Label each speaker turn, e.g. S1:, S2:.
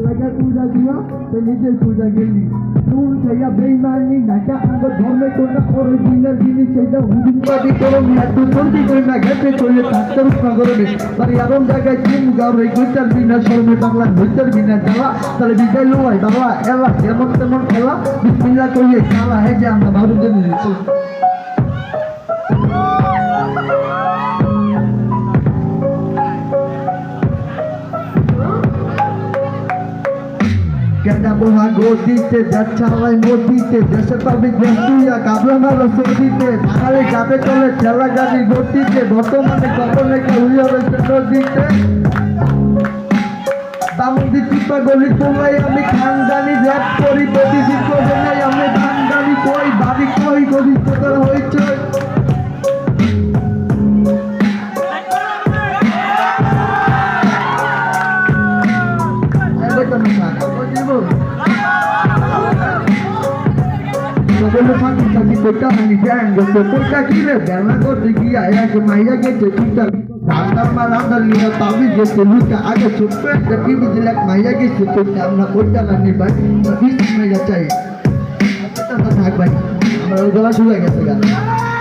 S1: লাগা পূজা দিয়া তো নিজের পূজা গেলি নুন খাইয়া বেইমানি নাটা আঙ্গ ধর্মে কোনা করে দিনের জিনিস সেটা হুদুমবাদি করো এত জলদি করে না গেছে চলে থাকতে নগরে বাড়ি এমন জায়গায় চিন গাওয়ার গুইটার বিনা শর্মে বাংলা গুইটার বিনা জ্বালা তাহলে বিদায় লোয়াই বাবা এলা এমন তেমন খেলা বিসমিল্লাহ করিয়ে খেলা হ্যাঁ যে আমরা ভারতের কেনা বোহা গদিতে যাচ্ছালাই মদিতে দেশে পাবি গন্তুয়া কাবলা মারো সদিতে ধারে যাবে চলে ঠেলা গাড়ি গতিতে বর্তমানে কখনো কেউ হয়েছে নদীতে বামুদি চিপা গলি তোলাই আমি খানদানি র্যাপ করি প্রতিদিন করে নাই আমি খানদানি কই বাড়ি কই গলি তোদের হয়েছে Sebelum mati kaki kota hani jang, gosto kota kira jangan kau pergi ayah ke maya ke cerita. Datang malam dari luar tapi je seluka ada super tapi dijelak maya ke cerita. Amna kota lani baik, tapi maya cai. Kita tak baik. Amna udah sudah ke sekarang.